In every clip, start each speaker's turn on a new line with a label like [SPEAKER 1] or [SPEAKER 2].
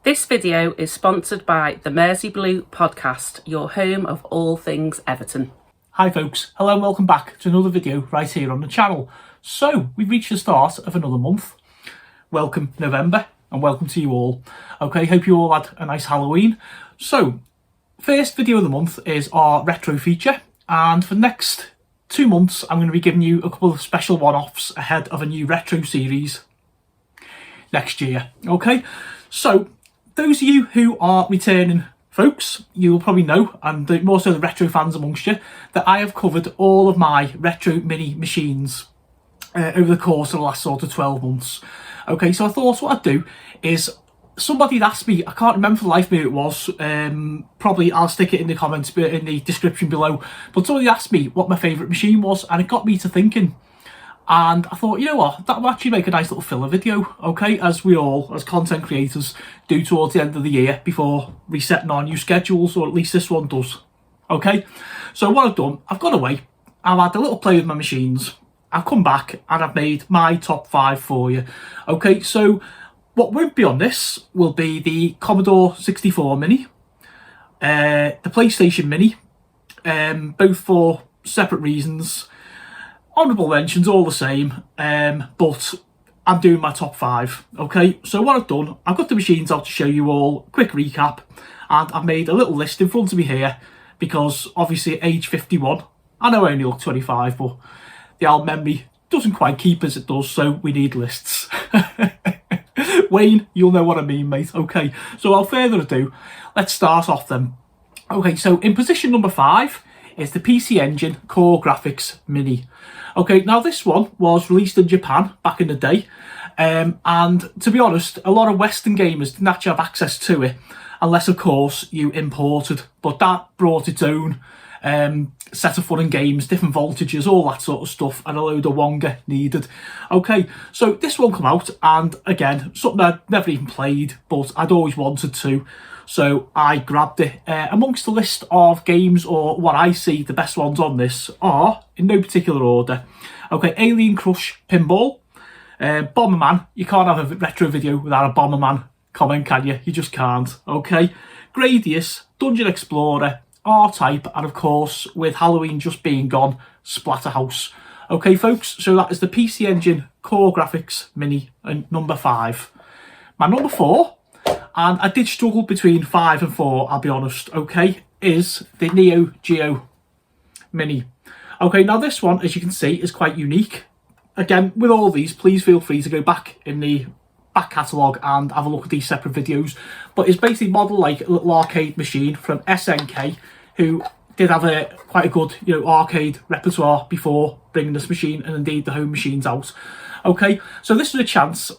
[SPEAKER 1] This video is sponsored by the Mersey Blue podcast, your home of all things Everton.
[SPEAKER 2] Hi folks, hello and welcome back to another video right here on the channel. So we've reached the start of another month. Welcome November and welcome to you all. Okay, hope you all had a nice Halloween. So first video of the month is our retro feature, and for the next 2 months I'm going to be giving you a couple of special one-offs ahead of a new retro series next year. Okay, so those of you who are returning folks, you'll probably know, and more so the retro fans amongst you, that I have covered all of my retro mini machines over the course of the last sort of 12 months. Okay, so I thought what I'd do is, somebody had asked me, I can't remember for the life of me who it was, probably I'll stick it in the comments, in the description below, but somebody asked me what my favourite machine was, and it got me to thinking. And I thought, you know what, that would actually make a nice little filler video, okay, as we all, as content creators, do towards the end of the year before resetting our new schedules, or at least this one does, okay? So what I've done, I've gone away, I've had a little play with my machines, I've come back and I've made my top 5 for you, okay? So what won't be on this will be the Commodore 64 Mini, the PlayStation Mini, both for separate reasons. Honourable mentions all the same, but I'm doing my top 5, okay? So what I've done, I've got the machines out to show you all, quick recap, and I've made a little list in front of me here, because obviously at age 51, I know I only look 25, but the old memory doesn't quite keep as it does, so we need lists. Wayne, you'll know what I mean, mate. Okay, so without further ado, let's start off then. Okay, so in position number 5 is the PC Engine Core Graphics Mini. Okay, now this one was released in Japan back in the day, and to be honest, a lot of Western gamers didn't actually have access to it, unless of course you imported, but that brought its own set of fun and games, different voltages, all that sort of stuff, and a load of wonga needed. Okay, so this one come out, and again, something I'd never even played, but I'd always wanted to, so I grabbed it. Amongst the list of games, or what I see the best ones on this, are, in no particular order, okay, Alien Crush Pinball, Bomberman. You can't have a retro video without a Bomberman comment, can you? You just can't, okay? Gradius, Dungeon Explorer, R-Type, and of course, with Halloween just being gone, Splatterhouse. Okay, folks, so that is the PC Engine Core Graphics Mini, and number 5. My number 4, and I did struggle between 5 and 4, I'll be honest, okay, is the NeoGeo Mini. Okay, now this one, as you can see, is quite unique. Again, with all these, please feel free to go back in the back catalogue and have a look at these separate videos. But it's basically modelled like a little arcade machine from SNK, who did have quite a good, arcade repertoire before bringing this machine, and indeed the home machines out. Okay, so this was a chance,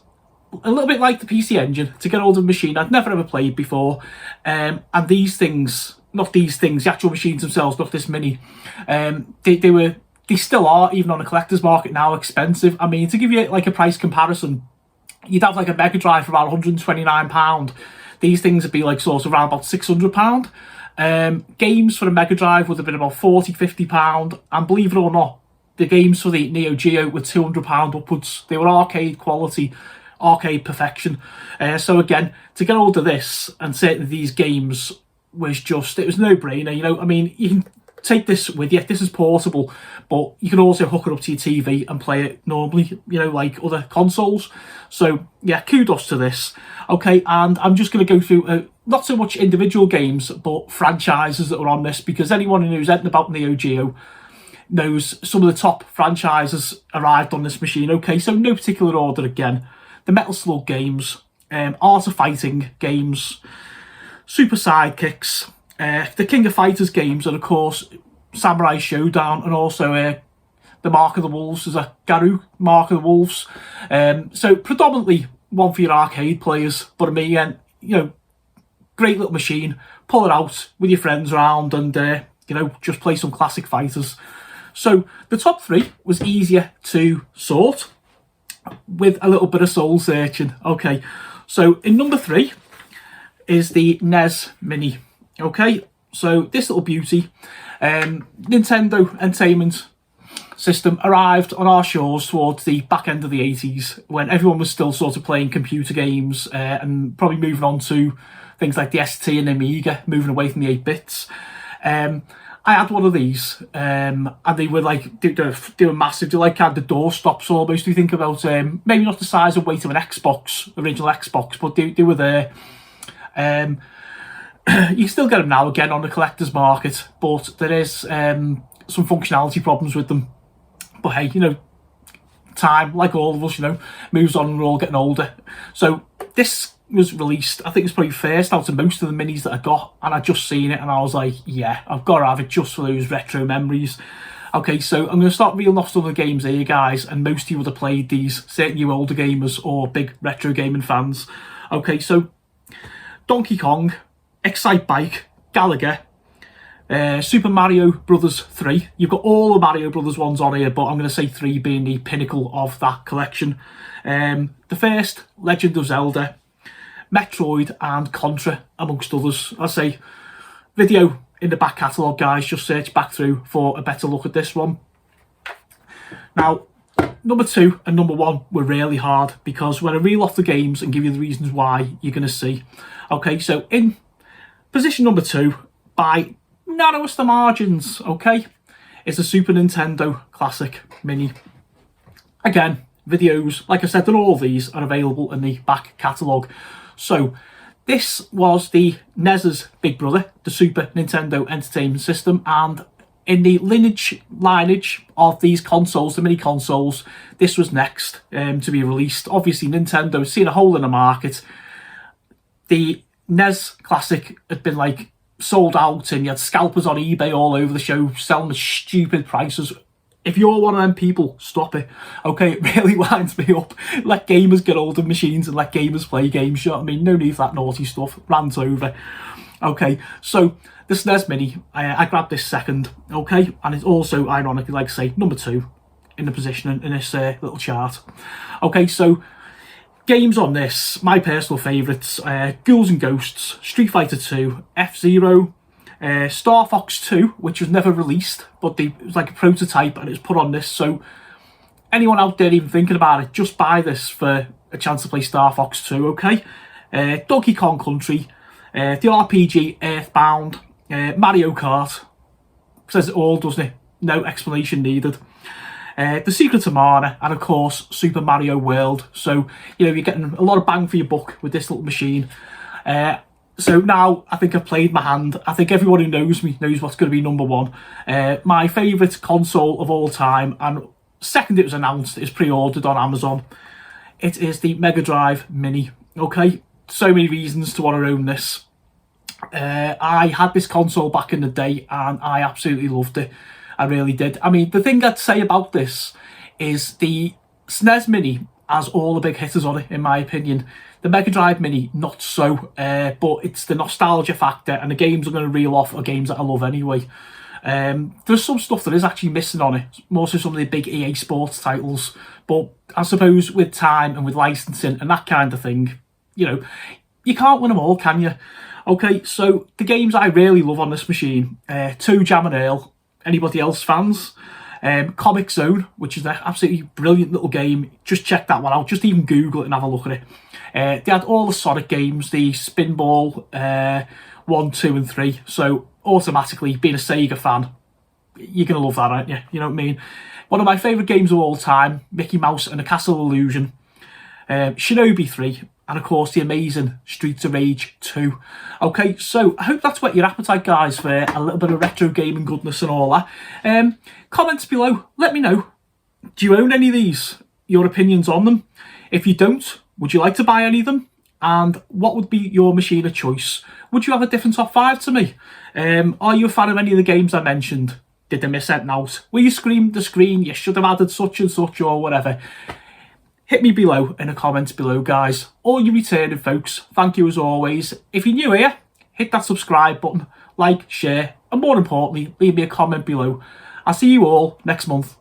[SPEAKER 2] a little bit like the PC Engine, to get hold of a machine I'd never ever played before, and these things, not these things, the actual machines themselves, not this Mini, they still are, even on a collector's market now, expensive. I mean, to give you like a price comparison, you'd have like a Mega Drive for about £129. These things would be like sort of around about £600. Games for a Mega Drive would have been about £40–50, and believe it or not, the games for the Neo Geo were £200 upwards. They were arcade quality, arcade perfection. So again, to get hold of this, and certainly these games, was just, it was no brainer. I mean, you can take this with you, this is portable, but you can also hook it up to your TV and play it normally, like other consoles. So yeah, kudos to this. Okay, and I'm just going to go through not so much individual games, but franchises that are on this, because anyone who knows anything about Neo Geo knows some of the top franchises arrived on this machine. Okay, so no particular order again. The Metal Slug games, Art of Fighting games, Super Sidekicks, the King of Fighters games, and of course Samurai Showdown, and also the Mark of the Wolves. There's a Garou Mark of the Wolves. So predominantly one for your arcade players, but I mean, great little machine. Pull it out with your friends around and just play some classic fighters. So the top 3 was easier to sort with a little bit of soul searching. Okay, so in number 3 is the NES Mini. Okay, so this little beauty, Nintendo Entertainment system arrived on our shores towards the back end of the 80s, when everyone was still sort of playing computer games and probably moving on to things like the ST and Amiga, moving away from the 8-bits. I had one of these, and they were like, they were massive. They were like kind of door stops almost. You think about maybe not the size and weight of an Xbox, original Xbox, but they were there. You can still get them now again on the collector's market, but there is some functionality problems with them. But hey, you know, time, like all of us, you know, moves on and we're all getting older. So this was released, I think it's probably first out of most of the minis that I got, and I just seen it and I was like, yeah, I've got to have it just for those retro memories. Okay, so I'm going to start reeling off some of the games here, guys, and most of you would have played these, certainly you older gamers or big retro gaming fans. Okay, so Donkey Kong, Excite Bike, Galaga, Super Mario Brothers 3. You've got all the Mario Brothers ones on here, but I'm going to say 3 being the pinnacle of that collection. The first, Legend of Zelda, Metroid and Contra, amongst others. I say, video in the back catalogue, guys. Just search back through for a better look at this one. Now, number 2 and number 1 were really hard, because when I reel off the games and give you the reasons why, you're going to see. Okay, so in position number 2, by narrowest of margins, okay, is the Super Nintendo Classic Mini. Again, videos, like I said, and all of these are available in the back catalogue. So this was the NES's big brother, the Super Nintendo Entertainment System, and in the lineage of these consoles, the mini consoles, this was next to be released. Obviously, Nintendo has seen a hole in the market. The NES Classic had been like sold out, and you had scalpers on eBay all over the show selling the stupid prices. If you're one of them people, stop it. Okay, it really winds me up. Let gamers get hold of machines and let gamers play games, you know what I mean? No need for that naughty stuff. Rant over. Okay, so the SNES Mini, I grabbed this second, okay? And it's also, ironically, like I say, number 2 in the position in this little chart. Okay, so games on this, my personal favourites, Ghouls and Ghosts, Street Fighter 2, F-Zero, Star Fox 2, which was never released, but it was like a prototype and it was put on this. So anyone out there even thinking about it, just buy this for a chance to play Star Fox 2, okay? Donkey Kong Country, the RPG Earthbound, Mario Kart, says it all, doesn't it? No explanation needed. The Secret of Mana, and of course Super Mario World. So, you know, you're getting a lot of bang for your buck with this little machine. So now I think I've played my hand. I think everyone who knows me knows what's going to be number 1. My favourite console of all time, and second it was announced, is pre-ordered on Amazon. It is the Mega Drive Mini. Okay, so many reasons to want to own this. I had this console back in the day and I absolutely loved it. I really did. I mean, the thing I'd say about this is the SNES Mini has all the big hitters on it, in my opinion. The Mega Drive Mini, not so, but it's the nostalgia factor, and the games I'm going to reel off are games that I love anyway. There's some stuff that is actually missing on it, more so some of the big EA Sports titles, but I suppose with time and with licensing and that kind of thing, you know, you can't win them all, can you? Okay, so the games I really love on this machine, 2 Jam and Earl. Anybody else fans? Comic Zone, which is an absolutely brilliant little game. Just check that one out. Just even Google it and have a look at it. They had all the Sonic games, the Spinball 1, 2 and 3. So automatically, being a Sega fan, you're going to love that, aren't you? You know what I mean? One of my favourite games of all time, Mickey Mouse and the Castle Illusion. Shinobi 3. And of course, the amazing Streets of Rage 2. Okay, so I hope that's whet your appetite, guys, for a little bit of retro gaming goodness and all that. Comments below, let me know. Do you own any of these? Your opinions on them? If you don't, would you like to buy any of them? And what would be your machine of choice? Would you have a different top 5 to me? Are you a fan of any of the games I mentioned? Did they miss anything out? Will you scream the screen, you should have added such and such or whatever? Hit me below in the comments below, guys. All you returning folks, thank you as always. If you're new here, hit that subscribe button, like, share, and more importantly, leave me a comment below. I'll see you all next month.